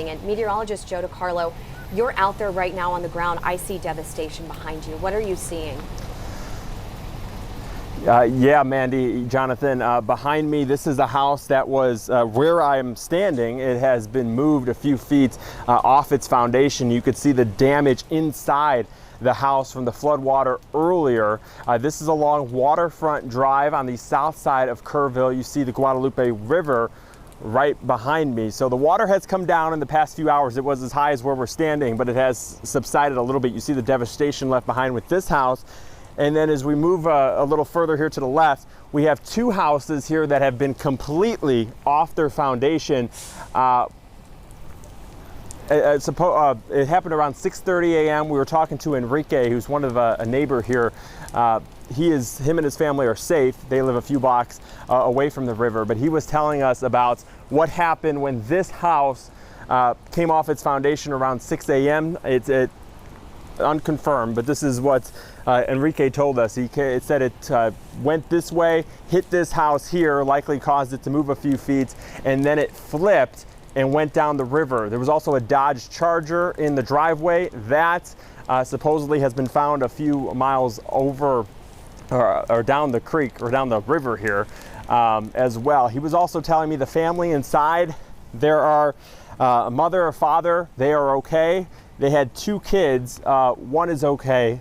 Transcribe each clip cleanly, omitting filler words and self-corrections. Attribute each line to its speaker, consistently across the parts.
Speaker 1: happening. And meteorologist Joe DiCarlo, you're out there right now on the ground. I see devastation behind you. What are you seeing?
Speaker 2: Yeah, Mandy, Jonathan, behind me, this is a house that was where I'm standing. It has been moved a few feet off its foundation. You could see the damage inside the house from the floodwater earlier. This is along Waterfront Drive on the south side of Kerrville. You see the Guadalupe River right behind me. So the water has come down in the past few hours. It was as high as where we're standing, but it has subsided a little bit. You see the devastation left behind with this house. And then as we move a little further here to the left, we have two houses here that have been completely off their foundation. It happened around 6:30 a.m. We were talking to Enrique, who's one of a neighbor here. Him and his family are safe. They live a few blocks away from the river, but he was telling us about what happened when this house came off its foundation around 6 a.m. It's unconfirmed, but this is what Enrique told us. It said it went this way, hit this house here, likely caused it to move a few feet, and then it flipped and went down the river. There was also a Dodge Charger in the driveway that supposedly has been found a few miles over or down the creek or down the river here as well. He was also telling me the family inside, there are a mother, a father, they are okay. They had two kids, one is okay.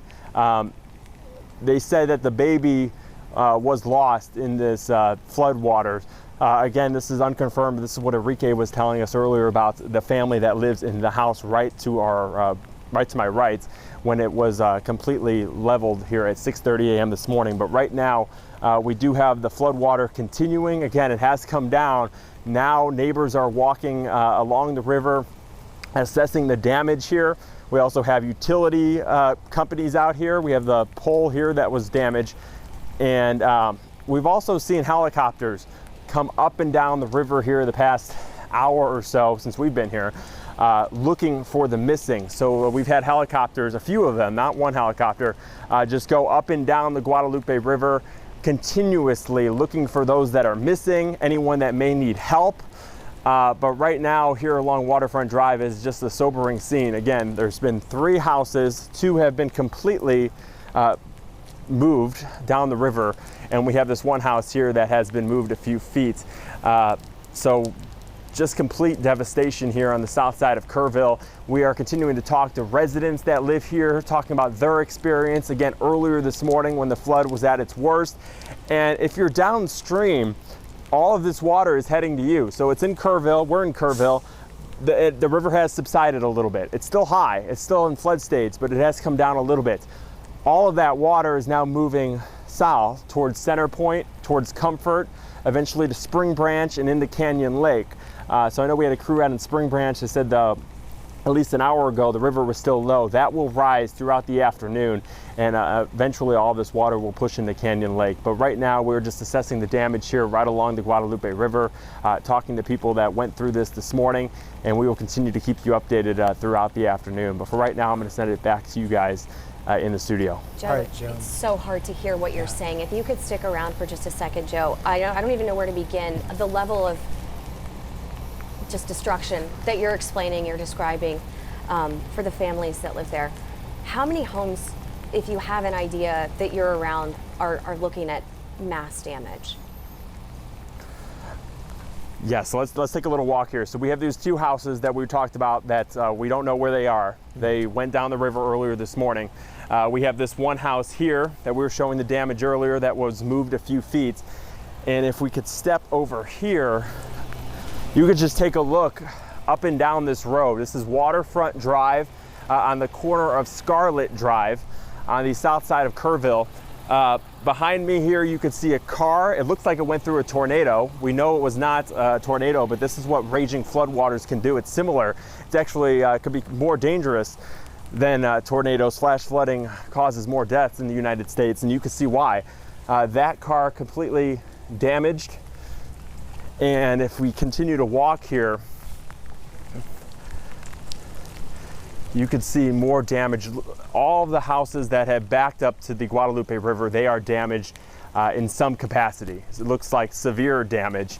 Speaker 2: They said that the baby was lost in this flood waters. Again, this is unconfirmed. This is what Enrique was telling us earlier about the family that lives in the house right to my right, when it was completely leveled here at 6:30 a.m. this morning. But right now, we do have the flood water continuing. Again, it has come down. Now neighbors are walking along the river, assessing the damage here. We also have utility companies out here. We have the pole here that was damaged. And we've also seen helicopters come up and down the river here the past hour or so since we've been here, looking for the missing. So we've had helicopters, a few of them, not one helicopter, just go up and down the Guadalupe River continuously looking for those that are missing, anyone that may need help. But right now here along Waterfront Drive is just a sobering scene. Again, there's been 3 houses, 2 have been completely moved down the river, and we have this one house here that has been moved a few feet. So just complete devastation here on the south side of Kerrville. We are continuing to talk to residents that live here, talking about their experience again earlier this morning when the flood was at its worst. And if you're downstream, all of this water is heading to you. So it's in Kerrville, we're in Kerrville. The river has subsided a little bit. It's still high, it's still in flood stage, but it has come down a little bit. All of that water is now moving south towards Center Point, towards Comfort, eventually to Spring Branch and into Canyon Lake. So I know we had a crew out in Spring Branch that said at least an hour ago the river was still low. That will rise throughout the afternoon, and eventually all this water will push into Canyon Lake. But right now we're just assessing the damage here right along the Guadalupe River, talking to people that went through this morning, and we will continue to keep you updated throughout the afternoon. But for right now, I'm going to send it back to you guys in the studio.
Speaker 1: Joe, right, Joe, it's so hard to hear what you're saying. If you could stick around for just a second, Joe. I don't even know where to begin. The level of just destruction that you're explaining, you're describing for the families that live there. How many homes, if you have an idea that you're around, are looking at mass damage?
Speaker 2: Yes, so let's take a little walk here. So we have these 2 houses that we talked about that we don't know where they are. They went down the river earlier this morning. We have this one house here that we were showing the damage earlier that was moved a few feet. And if we could step over here, you could just take a look up and down this road. This is Waterfront Drive on the corner of Scarlet Drive on the south side of Kerrville. Behind me here, you can see a car. It looks like it went through a tornado. We know it was not a tornado, but this is what raging floodwaters can do. It's similar. It's actually could be more dangerous than tornadoes. Flash flooding causes more deaths in the United States, and you can see why. That car completely damaged. And if we continue to walk here, you could see more damage. All of the houses that have backed up to the Guadalupe River, they are damaged in some capacity. It looks like severe damage.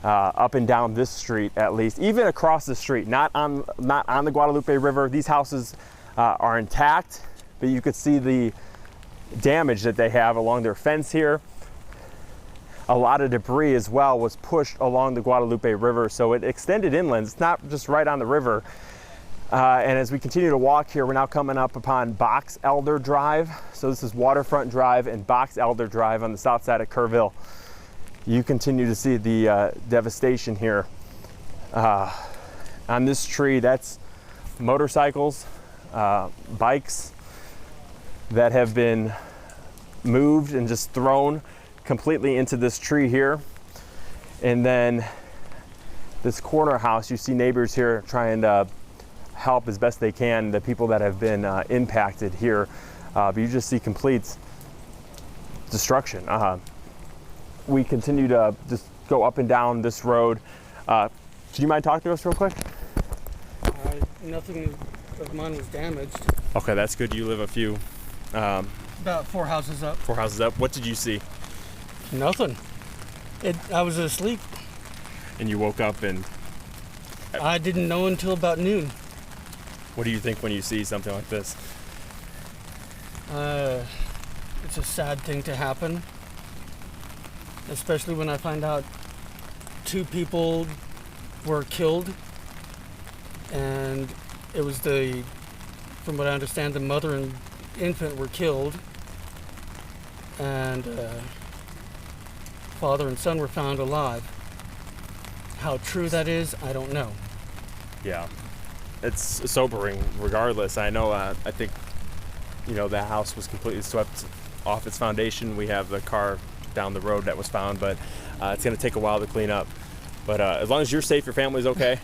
Speaker 2: up and down this street, at least, even across the street, not on the Guadalupe River. These houses are intact, but you could see the damage that they have along their fence here. A lot of debris as well was pushed along the Guadalupe River, so it extended inland. It's not just right on the river. And as we continue to walk here, we're now coming up upon Box Elder Drive. So this is Waterfront Drive and Box Elder Drive on the south side of Kerrville. You continue to see the devastation here. On this tree, that's motorcycles, bikes that have been moved and just thrown completely into this tree here. And then this corner house, you see neighbors here trying to help as best they can the people that have been impacted here. But you just see complete destruction. We continue to just go up and down this road. Do you mind talking to us real quick?
Speaker 3: Nothing of mine was damaged.
Speaker 2: Okay, that's good. You live a few.
Speaker 3: About 4 houses up.
Speaker 2: 4 houses up. What did you see?
Speaker 3: Nothing. I was asleep.
Speaker 2: And you woke up and...
Speaker 3: I didn't know until about noon.
Speaker 2: What do you think when you see something like this?
Speaker 3: It's a sad thing to happen. Especially when I find out 2 people were killed. And it was from what I understand, the mother and infant were killed. And father and son were found alive. How true that is, I don't know.
Speaker 2: Yeah, it's sobering regardless. I know, I think, that house was completely swept off its foundation. We have the car down the road that was found, but it's going to take a while to clean up. But as long as you're safe, your family's okay.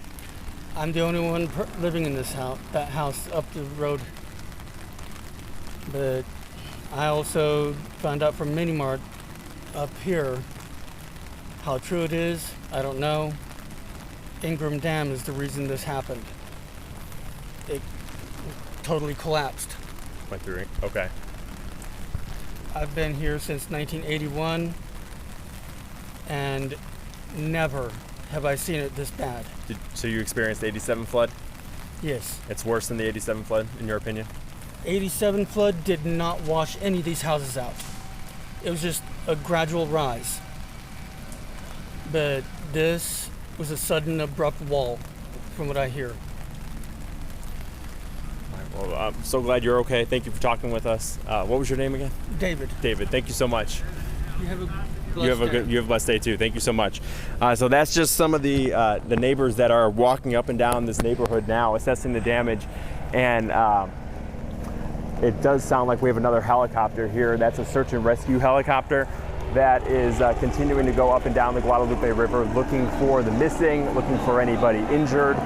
Speaker 3: I'm the only one living in that house up the road. But I also found out from Mini Mart up here. How true it is, I don't know. Ingram Dam is the reason this happened. It totally collapsed.
Speaker 2: Went through it. Okay.
Speaker 3: I've been here since 1981, and never have I seen it this bad.
Speaker 2: So you experienced the 87 flood?
Speaker 3: Yes.
Speaker 2: It's worse than the 87 flood, in your opinion?
Speaker 3: 87 flood did not wash any of these houses out. It was just a gradual rise. But this was a sudden, abrupt wall, from what I hear.
Speaker 2: All right, well, I'm so glad you're okay. Thank you for talking with us. What was your name again?
Speaker 3: David.
Speaker 2: David, thank you so much.
Speaker 3: You have a
Speaker 2: You have a blessed day too. Thank you so much. So that's just some of the neighbors that are walking up and down this neighborhood now, assessing the damage, and it does sound like we have another helicopter here. That's a search and rescue helicopter that is continuing to go up and down the Guadalupe River, looking for the missing, looking for anybody injured.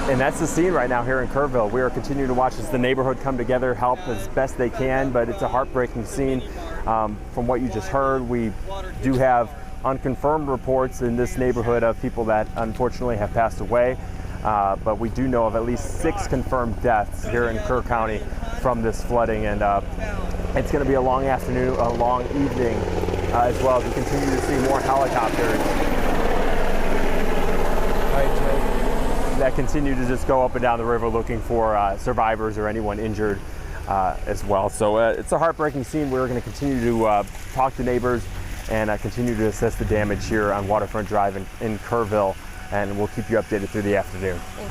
Speaker 2: And that's the scene right now here in Kerrville. We are continuing to watch as the neighborhood come together, help as best they can, but it's a heartbreaking scene. From what you just heard, we do have unconfirmed reports in this neighborhood of people that unfortunately have passed away, but we do know of at least 6 confirmed deaths here in Kerr County from this flooding, and it's going to be a long afternoon, a long evening as well, as we continue to see more helicopters that continue to just go up and down the river looking for survivors or anyone injured as well. So it's a heartbreaking scene. We're going to continue to talk to neighbors and continue to assess the damage here on Waterfront Drive in Kerrville, and we'll keep you updated through the afternoon. Back